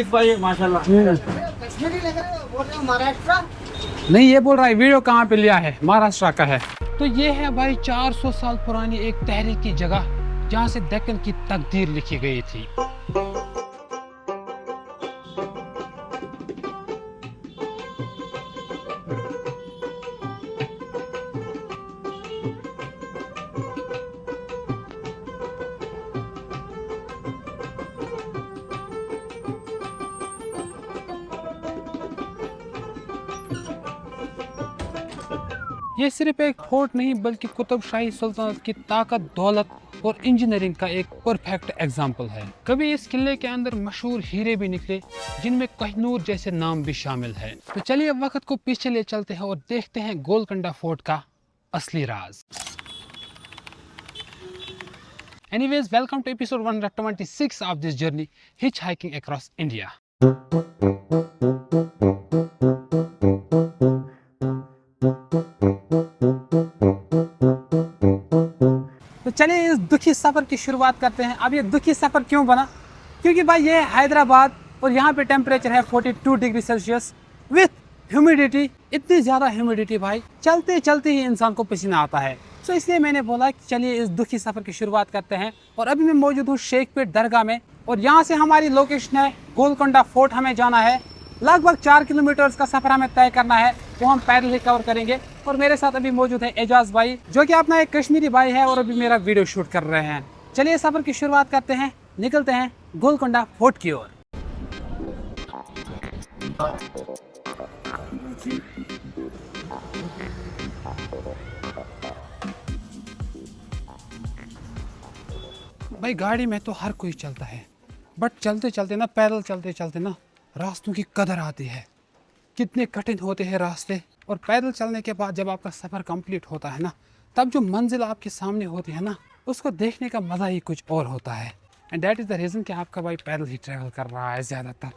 भाई माशाल्लाह। महाराष्ट्र नहीं, ये बोल रहा है वीडियो कहाँ पे लिया है, महाराष्ट्र का है। तो ये है भाई 400 साल पुरानी एक तहरीक की जगह जहाँ से दक्कन की तकदीर लिखी गई थी। ये सिर्फ एक फोर्ट नहीं बल्कि कुतुब शाही सुल्तानत की ताकत, दौलत और इंजीनियरिंग का एक परफेक्ट एग्जाम्पल है। कभी इस किले के अंदर मशहूर हीरे भी निकले जिनमें कोहिनूर जैसे नाम भी शामिल है। तो चलिए वक्त को पीछे ले चलते हैं और देखते हैं गोलकोंडा फोर्ट का असली राज। Anyways, welcome to episode 126 of this journey, hitchhiking across India. तो चलिए इस दुखी सफ़र की शुरुआत करते हैं। अब ये दुखी सफ़र क्यों बना? क्योंकि भाई ये हैदराबाद और यहाँ पे टेम्परेचर है 42 डिग्री सेल्सियस विथ ह्यूमिडिटी, इतनी ज़्यादा ह्यूमिडिटी भाई चलते चलते ही इंसान को पसीना आता है। तो इसलिए मैंने बोला कि चलिए इस दुखी सफ़र की शुरुआत करते हैं। और अभी मैं मौजूद हूँ शेखपेट दरगाह में और यहाँ से हमारी लोकेशन है गोलकोंडा फोर्ट। हमें जाना है लगभग 4 किलोमीटर का सफ़र हमें तय करना है, वो हम पैदल ही कवर करेंगे। और मेरे साथ अभी मौजूद है एजाज भाई जो कि अपना एक कश्मीरी भाई है और अभी मेरा वीडियो शूट कर रहे हैं। चलिए सफ़र की शुरुआत करते हैं, निकलते हैं गोलकोंडा फोर्ट की ओर। भाई गाड़ी में तो हर कोई चलता है बट चलते चलते ना, पैदल चलते चलते ना रास्तों की कदर आती है। कितने कठिन होते हैं रास्ते, और पैदल चलने के बाद जब आपका सफ़र कंप्लीट होता है ना, तब जो मंजिल आपके सामने होती है ना, उसको देखने का मज़ा ही कुछ और होता है। And that is the reason कि आपका भाई पैदल ही ट्रैवल कर रहा है ज़्यादातर।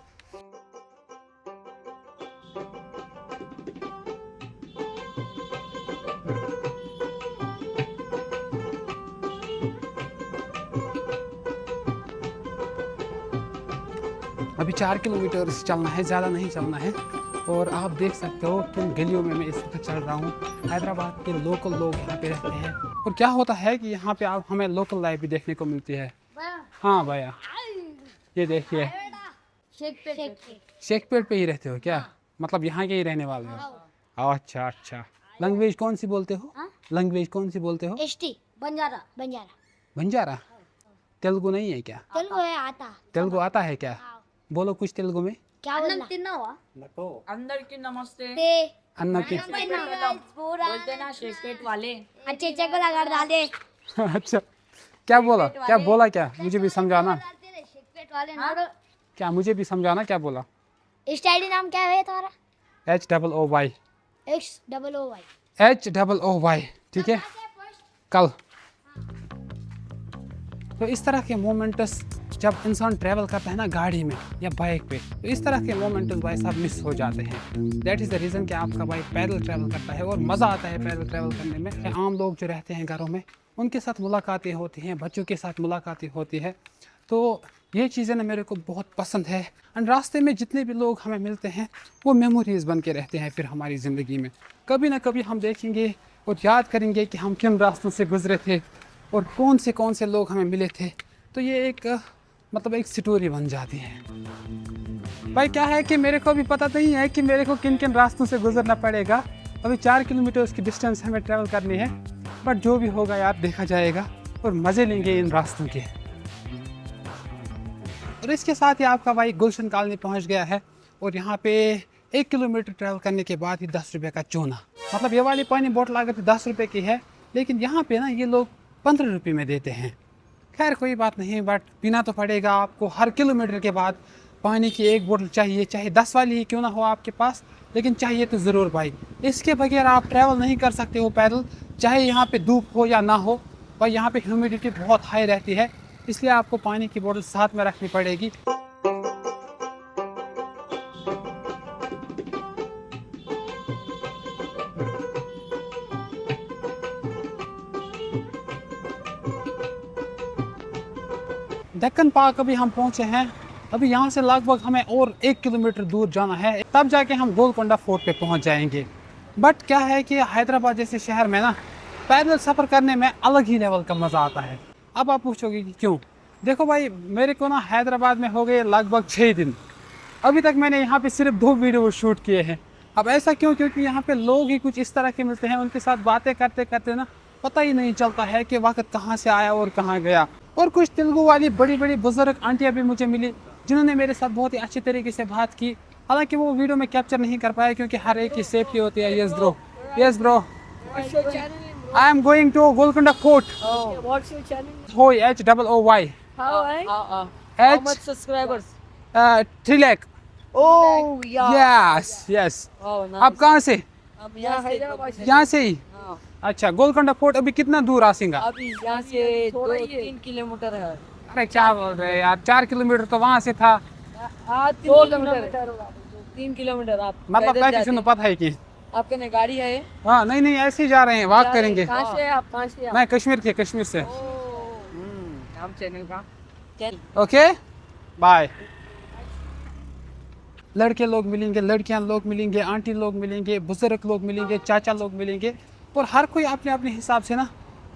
अभी 4 किलोमीटर चलना है, ज़्यादा नहीं चलना है। और आप देख सकते हो किन गलियों में मैं इस वक्त चल रहा हूँ। हैदराबाद के लोकल लोग यहाँ पे रहते हैं और क्या होता है कि यहाँ पे आप हमें लोकल लाइफ भी देखने को मिलती है। हाँ भैया, ये देखिए शेखपेट पे ही रहते हो क्या? मतलब यहाँ के ही रहने वाले हो? अच्छा अच्छा। लैंग्वेज कौन सी बोलते हो? लैंग्वेज कौन सी बोलते हो? एसटी बंजारा बंजारा बंजारा। तेलुगु नहीं है क्या? तेलुगु है आता। तेलुगु आता है क्या? बोलो कुछ तेलुगु में। क्या बोलना? అందరికి నమస్తే। ते अन्ना की बोलते ना शेखपेट वाले। अच्छे अच्छे को लगा डाल दे। अच्छा, क्या बोला? क्या बोला? क्या मुझे भी समझाना। शेखपेट वाले नोडो। क्या मुझे भी समझाना, क्या बोला? इस आईडी नाम क्या है तुम्हारा? HOOY। XOOY। HOOY, ठीक है। कल तो इस तरह के मोमेंट्स जब इंसान ट्रैवल करता है ना गाड़ी में या बाइक पे, तो इस तरह के मोमेंट्स भाई साहब मिस हो जाते हैं। दैट इज़ द रीज़न कि आपका भाई पैदल ट्रैवल करता है और मज़ा आता है पैदल ट्रैवल करने में। आम लोग जो रहते हैं घरों में, उनके साथ मुलाकातें होती हैं, बच्चों के साथ मुलाकातें होती है। तो ये चीज़ें ना मेरे को बहुत पसंद है। एंड रास्ते में जितने भी लोग हमें मिलते हैं वो मेमोरीज़ बन के रहते हैं फिर हमारी ज़िंदगी में। कभी ना कभी हम देखेंगे और याद करेंगे कि हम किन रास्तों से गुजरे थे और कौन से लोग हमें मिले थे। तो ये एक मतलब एक स्टोरी बन जाती है। भाई क्या है कि मेरे को भी पता नहीं है कि मेरे को किन किन रास्तों से गुजरना पड़ेगा। अभी 4 किलोमीटर की डिस्टेंस हमें ट्रैवल करनी है, बट जो भी होगा यार देखा जाएगा और मज़े लेंगे इन रास्तों के। और इसके साथ ही आपका भाई गुलशन कॉलोनी पहुंच गया है और यहाँ पे 1 किलोमीटर ट्रैवल करने के बाद ही 10 रुपये का चूना, मतलब ये वाली पानी बोतल अगर 10 रुपये की है, लेकिन यहाँ पे ना ये लोग 15 रुपये में देते हैं। खैर कोई बात नहीं, बट पीना तो पड़ेगा आपको। हर किलोमीटर के बाद पानी की एक बोतल चाहिए, चाहे 10 वाली ही क्यों ना हो आपके पास, लेकिन चाहिए तो ज़रूर भाई। इसके बगैर आप ट्रैवल नहीं कर सकते हो पैदल, चाहे यहाँ पे धूप हो या ना हो। और यहाँ पे ह्यूमिडिटी बहुत हाई रहती है, इसलिए आपको पानी की बोतल साथ में रखनी पड़ेगी। दक्कन पार्क अभी हम पहुँचे हैं अभी यहाँ से लगभग हमें और 1 किलोमीटर दूर जाना है, तब जाके हम गोलकोंडा फोर्ट पे पहुँच जाएंगे। बट क्या है कि हैदराबाद जैसे शहर में ना पैदल सफ़र करने में अलग ही लेवल का मज़ा आता है। अब आप पूछोगे कि क्यों? देखो भाई, मेरे को ना हैदराबाद में हो गए लगभग 6 दिन। अभी तक मैंने यहाँ पे सिर्फ 2 वीडियो शूट किए हैं। अब ऐसा क्यों? क्योंकि यहाँ पे लोग ही कुछ इस तरह के मिलते हैं, उनके साथ बातें करते करते ना पता ही नहीं चलता है कि वक्त कहाँ से आया और कहाँ गया। और कुछ तेलुगु वाली बड़ी बड़ी बुजुर्ग आंटियाँ भी मुझे मिली, जिन्होंने मेरे साथ बहुत ही अच्छी तरीके से बात की। हालांकि वो वीडियो में कैप्चर नहीं कर पाया क्योंकि हर एक की सेफ्टी होती है। Yes bro, yes bro, I am going to Golconda Fort. What's your channel? होय HOOY How much subscribers? 3 lakh. Oh yeah. Yes yes. Oh nice. आप कहाँ से? अब यहाँ हैदराबाद से। यहाँ से ही? हाँ। अच्छा, गोलकोंडा फोर्ट अभी कितना दूर आसिंगा? अभी यहाँ से 2-3 किलोमीटर है। अरे क्या बोल रहे हैं यार, 4 किलोमीटर तो वहाँ से था। हाँ 3 किलोमीटर। 3 किलोमीटर आप मतलब पैदल क्या किसी जाते को पता है कि? हैं। आपके ने गाड़ी है? हाँ नहीं नहीं, ऐसे ही जा रहे हैं, वॉक करेंगे। कहाँ से आप? कहाँ से आप? मैं कश्मीर से, कश्मीर से। नाम चैनल का? Okay bye. लड़के लोग मिलेंगे, लड़कियां लोग मिलेंगे, आंटी लोग मिलेंगे, बुजुर्ग लोग मिलेंगे, चाचा लोग मिलेंगे, और हर कोई अपने अपने हिसाब से ना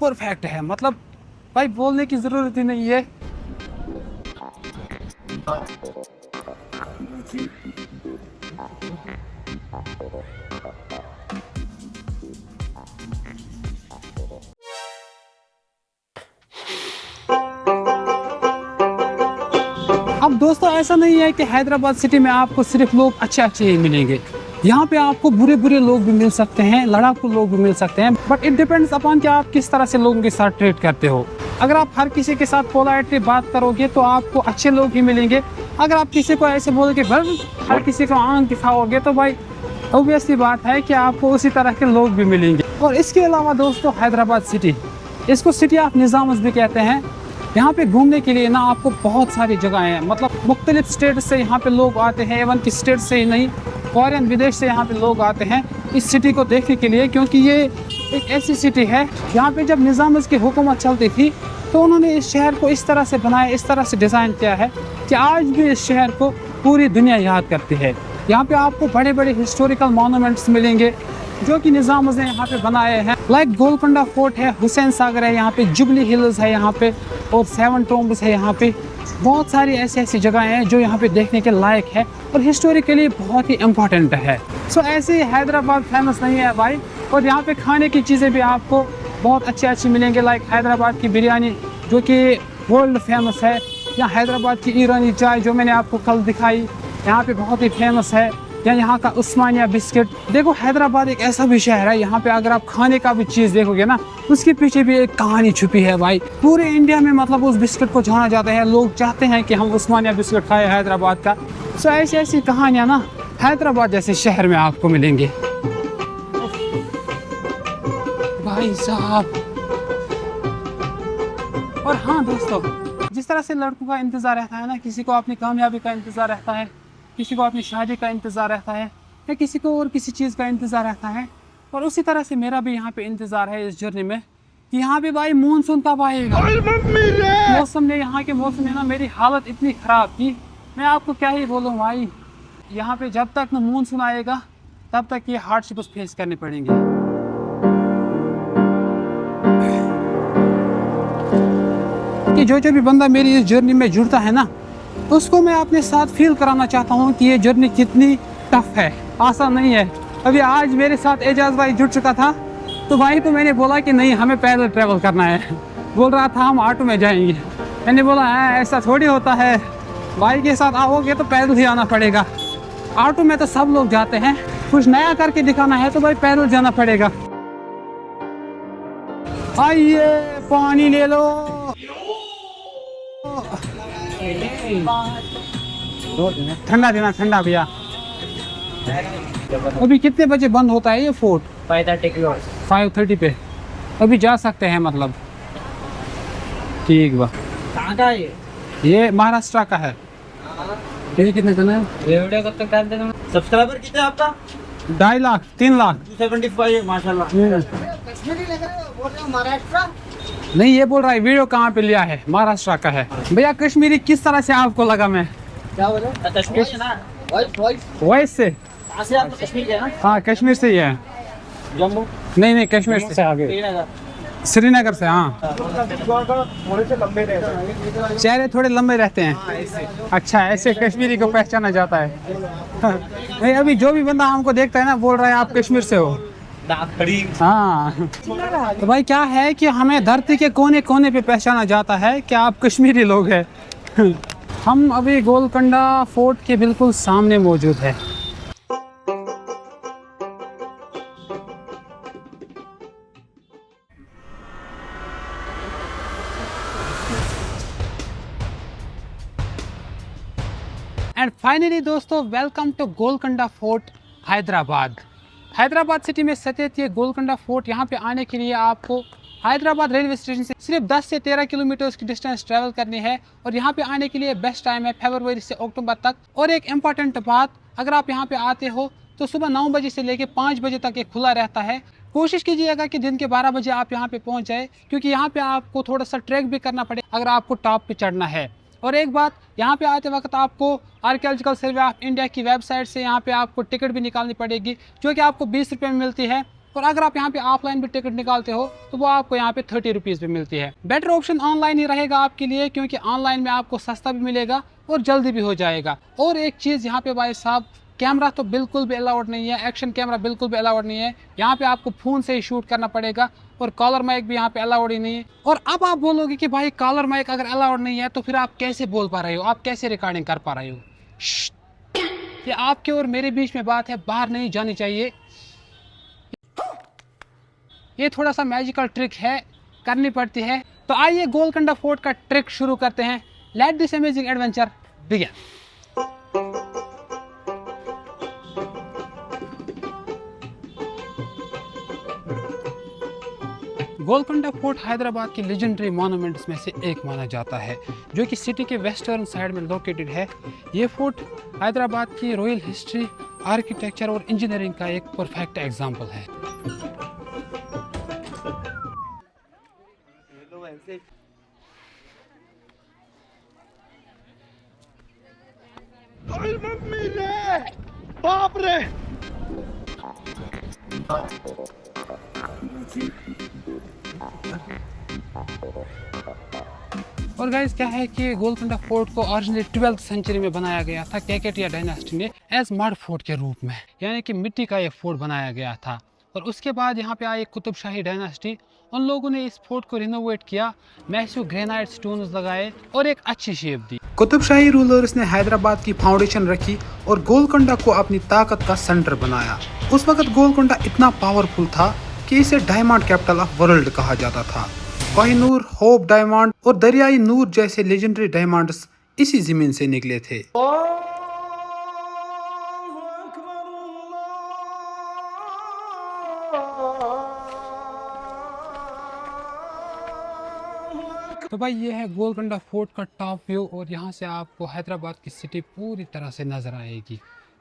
परफेक्ट है। मतलब भाई बोलने की ज़रूरत ही नहीं है। अब दोस्तों, ऐसा नहीं है कि हैदराबाद सिटी में आपको सिर्फ लोग अच्छे अच्छे ही मिलेंगे। यहाँ पे आपको बुरे बुरे लोग भी मिल सकते हैं, लड़ाकू लोग भी मिल सकते हैं। बट इट डिपेंड्स अपॉन कि आप किस तरह से लोगों के साथ ट्रीट करते हो। अगर आप हर किसी के साथ पोलाइटली बात करोगे तो आपको अच्छे लोग ही मिलेंगे। अगर आप किसी को ऐसे बोलोगे बस हर किसी को आंख दिखाओगे तो भाई ऑब्वियसली बात है कि आपको उसी तरह के लोग भी मिलेंगे। और इसके अलावा दोस्तों, हैदराबाद सिटी, इसको सिटी ऑफ निज़ाम भी कहते हैं। यहाँ पे घूमने के लिए ना आपको बहुत सारी जगह हैं। मतलब मुख्तलिफ स्टेट से यहाँ पे लोग आते हैं, एवन की स्टेट से ही नहीं, फॉरेन विदेश से यहाँ पे लोग आते हैं इस सिटी को देखने के लिए। क्योंकि ये एक ऐसी सिटी है यहाँ पे जब निज़ाम की हुकूमत चलती थी तो उन्होंने इस शहर को इस तरह से बनाया, इस तरह से डिज़ाइन किया है कि आज भी इस शहर को पूरी दुनिया याद करती है। यहाँ पे आपको बड़े बड़े हिस्टोरिकल मॉन्यूमेंट्स मिलेंगे जो कि निज़ाम ने यहाँ पे बनाए हैं। लाइक गोलकोंडा फोर्ट है, हुसैन सागर है यहाँ पे, जुबली हिल्स है यहाँ पे, और 7 टॉम्ब्स है यहाँ पे। बहुत सारी ऐसी ऐसी जगह हैं जो यहाँ पे देखने के लायक है और हिस्टोरिकली बहुत ही इम्पोर्टेंट है। सो ऐसे ही हैदराबाद फेमस नहीं है भाई। और यहाँ पे खाने की चीज़ें भी आपको बहुत अच्छी अच्छी मिलेंगे। लाइक हैदराबाद की बिरयानी जो कि वर्ल्ड फेमस है, या हैदराबाद की ईरानी चाय जो मैंने आपको कल दिखाई, यहाँ पे बहुत ही फेमस है। या यहाँ का उस्मानिया बिस्किट। देखो हैदराबाद एक ऐसा भी शहर है, यहाँ पे अगर आप खाने का भी चीज़ देखोगे ना, उसके पीछे भी एक कहानी छुपी है भाई। पूरे इंडिया में मतलब उस बिस्किट को जाना जाता है, लोग चाहते हैं कि हम उस्मानिया बिस्किट खाएं हैदराबाद का। सो ऐसी ऐसी कहानियाँ ना हैदराबाद जैसे शहर में आपको मिलेंगे भाई साहब। और हाँ दोस्तों, जिस तरह से लड़कों का इंतज़ार रहता है ना, किसी को अपनी कामयाबी का इंतज़ार रहता है, किसी को अपनी शादी का इंतज़ार रहता है, या किसी को और किसी चीज़ का इंतज़ार रहता है, और उसी तरह से मेरा भी यहाँ पे इंतज़ार है इस जर्नी में कि यहाँ पे भाई मानसून कब आएगा। मौसम ने, यहाँ के मौसम ने ना मेरी हालत इतनी ख़राब की, मैं आपको क्या ही बोलूँ भाई। यहाँ पे जब तक ना मानसून आएगा तब तक ये हार्डशिप्स फेस करने पड़ेंगे। कि जो भी बंदा मेरी इस जर्नी में जुड़ता है ना, उसको मैं अपने साथ फील कराना चाहता हूँ कि ये जर्नी कितनी टफ है, आसान नहीं है। अभी आज मेरे साथ एजाज भाई जुड़ चुका था, तो भाई को मैंने बोला कि नहीं हमें पैदल ट्रैवल करना है। बोल रहा था हम ऑटो में जाएंगे। मैंने बोला है ऐसा थोड़ी होता है, भाई के साथ आओगे तो पैदल ही आना पड़ेगा। ऑटो में तो सब लोग जाते हैं, कुछ नया करके दिखाना है तो भाई पैदल जाना पड़ेगा। आइए पानी ले लो। ठंडा देना, ठंडा भैया। अभी कितने बजे बंद होता है ये फोर्ट? 5:30 पे। अभी जा सकते हैं मतलब? ठीक बा। कहाँ का है ये महाराष्ट्र का है। ये कितने का है? वीडियो कब तक डालते हैं? सब्सक्राइबर कितने आपका? 2.5 लाख 3 लाख 275 माशाल्लाह। महाराष्ट्र नहीं, ये बोल रहा है वीडियो कहाँ पे लिया है, महाराष्ट्र का है। भैया कश्मीरी किस तरह से आपको लगा? मैं क्या बोले? कश्मीर से ना, वॉइस से? कहाँ से आप? कश्मीर के ना? हाँ कश्मीर से ही है। जम्मू, नहीं कश्मीर से आगे, श्रीनगर। श्रीनगर से। हाँ थोड़े से लंबे रहते हैं। चेहरे थोड़े लंबे रहते हैं। अच्छा, ऐसे कश्मीरी को पहचाना जाता है। नहीं, अभी जो भी बंदा हमको देखता है ना बोल रहा है आप कश्मीर से हो। हाँ तो भाई क्या है कि हमें धरती के कोने कोने पे पहचाना जाता है कि आप कश्मीरी लोग हैं। हम अभी गोलकोंडा फोर्ट के बिल्कुल सामने मौजूद है। एंड फाइनली दोस्तों, welcome to Golconda Fort Hyderabad. Hyderabad city में स्थित ये गोलकोंडा फोर्ट, यहाँ पे आने के लिए आपको हैदराबाद रेलवे स्टेशन से सिर्फ 10 से 13 किलोमीटर की डिस्टेंस ट्रैवल करनी है। और यहाँ पे आने के लिए बेस्ट टाइम है फरवरी से अक्टूबर तक। और एक इम्पॉर्टेंट बात, अगर आप यहाँ पे आते हो तो सुबह 9 बजे से लेकर 5 बजे तक ये खुला रहता है। कोशिश कीजिएगा कि दिन के 12 बजे आप यहाँ पे पहुँच जाए, क्योंकि यहाँ पे आपको थोड़ा सा ट्रैक भी करना पड़े अगर आपको टॉप पे चढ़ना है। और एक बात, यहाँ पे आते वक्त आपको आर्कियोलॉजिकल सर्वे ऑफ इंडिया की वेबसाइट से यहाँ पे आपको टिकट भी निकालनी पड़ेगी, जो कि आपको 20 रुपये में मिलती है। और अगर आप यहाँ पे ऑफलाइन भी टिकट निकालते हो तो वो आपको यहाँ पे 30 रुपीज़ भी मिलती है। बेटर ऑप्शन ऑनलाइन ही रहेगा आपके लिए, क्योंकि ऑनलाइन में आपको सस्ता भी मिलेगा और जल्दी भी हो जाएगा। और एक चीज़ यहाँ पे भाई साहब, कैमरा तो बिल्कुल भी अलाउड नहीं है, एक्शन कैमरा बिल्कुल भी अलाउड नहीं है। यहाँ पे आपको फ़ोन से ही शूट करना पड़ेगा और कॉलर माइक भी यहाँ पे अलाउड ही नहीं है। और अब आप बोलोगे कि भाई कॉलर माइक अगर अलाउड नहीं है तो फिर आप कैसे बोल पा रहे हो, आप कैसे रिकॉर्डिंग कर पा रहे हो? ये आपके और मेरे बीच में बात है, बाहर नहीं जानी चाहिए। ये थोड़ा सा मैजिकल ट्रिक है, करनी पड़ती है। तो आइए गोलकोंडा फोर्ट का ट्रिक शुरू करते हैं। Let this amazing adventure begin. Golconda Fort Hyderabad की लेजेंडरी मॉन्यूमेंट्स में से एक माना जाता है, जो कि सिटी के वेस्टर्न साइड में लोकेटेड है। ये फोर्ट हैदराबाद की रॉयल हिस्ट्री, आर्किटेक्चर और इंजीनियरिंग का एक परफेक्ट एग्जाम्पल है। बाप रे! और गाइस क्या है कि गोलकोंडा फोर्ट को ओरिजिनली 12th सेंचुरी में बनाया गया था कैकेटिया डायनास्टी ने एज मड फोर्ट के रूप में, यानी कि मिट्टी का ये फोर्ट बनाया गया था। और उसके बाद यहाँ पे आई कुतुब शाही डायनास्टी, उन लोगों ने इस फोर्ट को रिनोवेट किया, मैसिव ग्रेनाइट स्टोन्स लगाए और एक अच्छी शेप दी। कुतुब शाही रूलर्स ने हैदराबाद की फाउंडेशन रखी और गोलकोंडा को अपनी ताकत का सेंटर बनाया। उस वक्त गोलकोंडा इतना पावरफुल था कि इसे डायमंड कैपिटल ऑफ वर्ल्ड कहा जाता था। कोहिनूर, होप डायमंड और दरियाई नूर जैसे लेजेंडरी डायमंड्स इसी जमीन से निकले थे। तो भाई ये है गोलकोंडा फोर्ट का टॉप व्यू, और यहाँ से आपको हैदराबाद की सिटी पूरी तरह से नजर आएगी।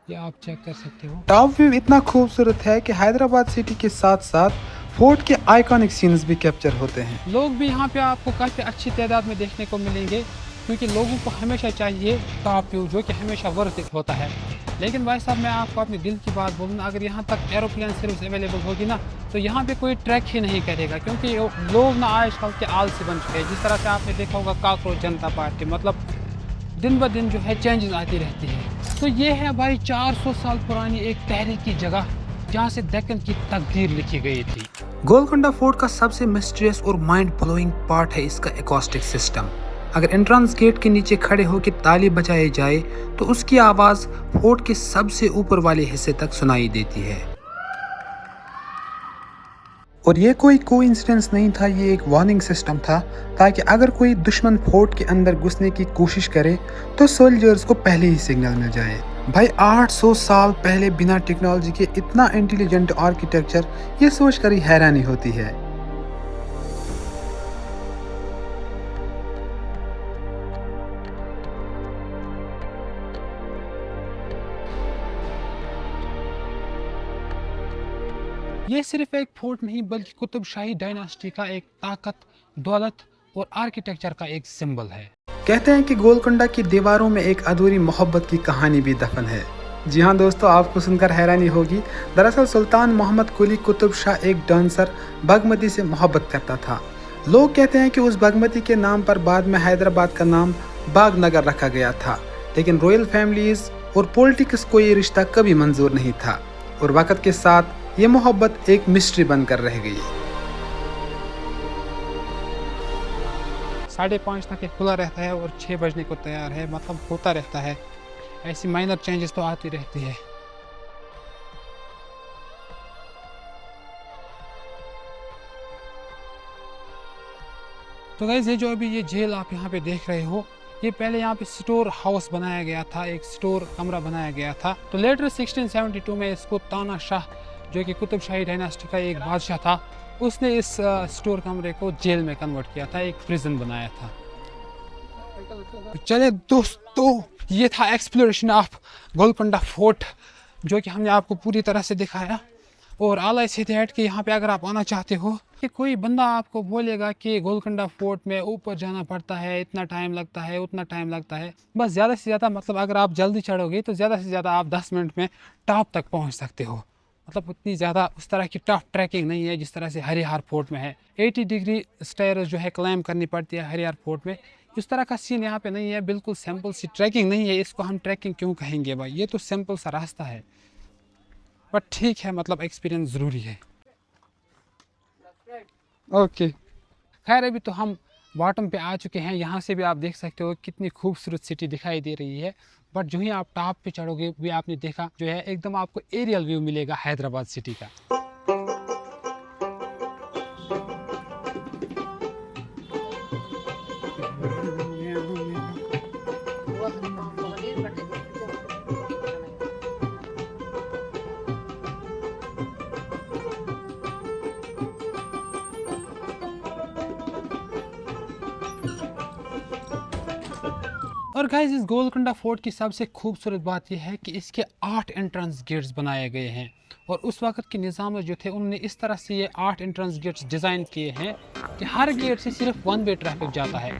ये आप चेक कर सकते हो। टॉप व्यू इतना खूबसूरत है कि हैदराबाद सिटी के साथ साथ फोर्ट के आइकॉनिक सीन्स भी कैप्चर होते हैं। लोग भी यहाँ पे आपको काफ़ी अच्छी तादाद में देखने को मिलेंगे, क्योंकि लोगों को हमेशा चाहिए टॉप व्यू, जो कि हमेशा वर्थ इट होता है। लेकिन भाई साहब मैं आपको अपने दिल की बात बोलूँ, अगर यहाँ तक एरोप्लेन सर्विस अवेलेबल होगी ना तो यहाँ पे कोई ट्रैक ही नहीं करेगा, क्योंकि लोग ना आजकल के आलसी बन चुके हैं। जिस तरह से आपने देखा होगा काकरोच जनता पार्टी, मतलब दिन ब दिन जो है चेंजेस आती रहती है। तो ये है भाई 400 साल पुरानी एक तहरीक की जगह, जहाँ से दक्कन की तकदीर लिखी गई थी। गोलकोंडा फोर्ट का सबसे मिस्टीरियस और माइंड ब्लोइंग पार्ट है इसका एकॉस्टिक सिस्टम। अगर एंट्रेंस गेट के नीचे खड़े होकर ताली बजाई जाए तो उसकी आवाज़ फोर्ट के सबसे ऊपर वाले हिस्से तक सुनाई देती है। और ये कोई कोइंसिडेंस नहीं था, ये एक वार्निंग सिस्टम था, ताकि अगर कोई दुश्मन फोर्ट के अंदर घुसने की कोशिश करे तो सोल्जर्स को पहले ही सिग्नल मिल जाए। भाई 800 साल पहले बिना टेक्नोलॉजी के इतना इंटेलिजेंट आर्किटेक्चर, ये सोचकर ही हैरानी होती है। ये सिर्फ एक फोर्ट नहीं बल्कि कुतुब शाही डायनास्टी का एक ताकत, दौलत और आर्किटेक्चर का एक सिंबल है। कहते हैं कि गोलकुंडा की दीवारों में एक अधूरी मोहब्बत की कहानी भी दफन है। जी हाँ दोस्तों, आपको सुनकर हैरानी होगी। दरअसल सुल्तान मोहम्मद कुली कुतुब शाह एक डांसर बागमती से मोहब्बत करता था। लोग कहते हैं कि उस बागमती के नाम पर बाद में हैदराबाद का नाम बागनगर रखा गया था, लेकिन रॉयल फैमिलीज और पॉलिटिक्स को ये रिश्ता कभी मंजूर नहीं था और वक्त के साथ ये मोहब्बत एक मिस्ट्री बनकर रह गई। 5:30 तक ये खुला रहता है और 6 बजने को तैयार है, मतलब होता रहता है। ऐसी माइनर चेंजेस तो आती रहती है। तो गाइस, ये जो अभी ये जेल आप यहाँ पे देख रहे हो, ये पहले यहाँ पे स्टोर हाउस बनाया गया था, एक स्टोर कमरा बनाया गया था। तो लेटर 1672 में इसको ताना शाह, जो कि कुतुब शाही डायनास्टी का एक बादशाह था, उसने इस स्टोर कमरे को जेल में कन्वर्ट किया था, एक प्रिजन बनाया था। चले दोस्तों, ये था एक्सप्लोरेशन ऑफ गोलकुंडा फोर्ट, जो कि हमने आपको पूरी तरह से दिखाया। और आला इस हिदायत कि यहाँ पे अगर आप आना चाहते हो कि कोई बंदा आपको बोलेगा कि गोलकुंडा फोर्ट में ऊपर जाना पड़ता है, इतना टाइम लगता है, उतना टाइम लगता है, बस ज़्यादा से ज़्यादा, मतलब अगर आप जल्दी चढ़ोगे तो ज़्यादा से ज़्यादा आप 10 मिनट में टॉप तक पहुँच सकते हो। मतलब उतनी ज़्यादा उस तरह की टफ ट्रैकिंग नहीं है जिस तरह से हरिहर फोर्ट में है। 80 डिग्री स्टेयर्स जो है क्लाइम करनी पड़ती है हरिहर फोर्ट में। इस तरह का सीन यहाँ पे नहीं है, बिल्कुल सिंपल सी ट्रैकिंग नहीं है। इसको हम ट्रैकिंग क्यों कहेंगे भाई, ये तो सिंपल सा रास्ता है, बट ठीक है, मतलब एक्सपीरियंस ज़रूरी है। ओके, खैर अभी तो हम बॉटम पे आ चुके हैं। यहाँ से भी आप देख सकते हो कितनी खूबसूरत सिटी दिखाई दे रही है। बट जो ही आप टॉप पे चढ़ोगे, भी आपने देखा जो है, एकदम आपको एरियल व्यू मिलेगा हैदराबाद सिटी का। और गाइस, इस गोलकुंडा फोर्ट की सबसे खूबसूरत बात यह है कि इसके 8 एंट्रेंस गेट्स बनाए गए हैं। और उस वक्त के निज़ाम जो थे, उन्होंने इस तरह से ये 8 एंट्रेंस गेट्स डिज़ाइन किए हैं कि हर गेट से सिर्फ 1 वे ट्रैफिक जाता है।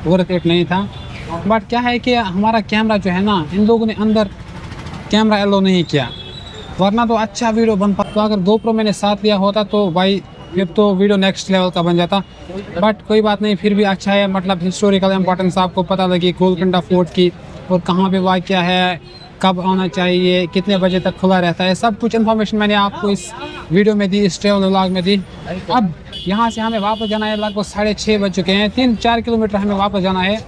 वर्थ इट नहीं था, बट क्या है कि हमारा कैमरा जो है ना, इन लोगों ने अंदर कैमरा एलो नहीं किया, वरना तो अच्छा वीडियो बन पाता। तो अगर GoPro मैंने साथ लिया होता तो भाई फिर तो वीडियो नेक्स्ट लेवल का बन जाता। बट कोई बात नहीं, फिर भी अच्छा है, मतलब हिस्टोरिकल इम्पोर्टेंस आपको पता लगी गोलकुंडा फोर्ट की, और कहाँ पे वाक़या है, कब आना चाहिए, कितने बजे तक खुला रहता है, सब कुछ इन्फॉर्मेशन मैंने आपको इस वीडियो में दी, इस ट्रैवल व्लॉग में दी। अब यहाँ से हमें वापस जाना है, लगभग 6:30 बज चुके हैं, 3-4 किलोमीटर हमें वापस जाना है।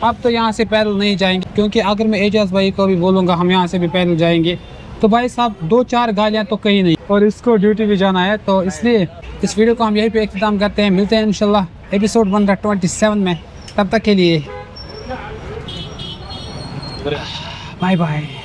अब तो यहाँ से पैदल नहीं जाएंगे, क्योंकि अगर मैं एजाज भाई को भी बोलूँगा हम यहाँ से भी पैदल जाएंगे तो भाई साहब 2-4 गालियाँ तो कहीं नहीं, और इसको ड्यूटी भी जाना है। तो इसलिए इस वीडियो को हम यहीं पे इख्तिताम करते हैं। मिलते हैं इंशाल्लाह एपिसोड 127 में, तब तक के लिए बाय बाय।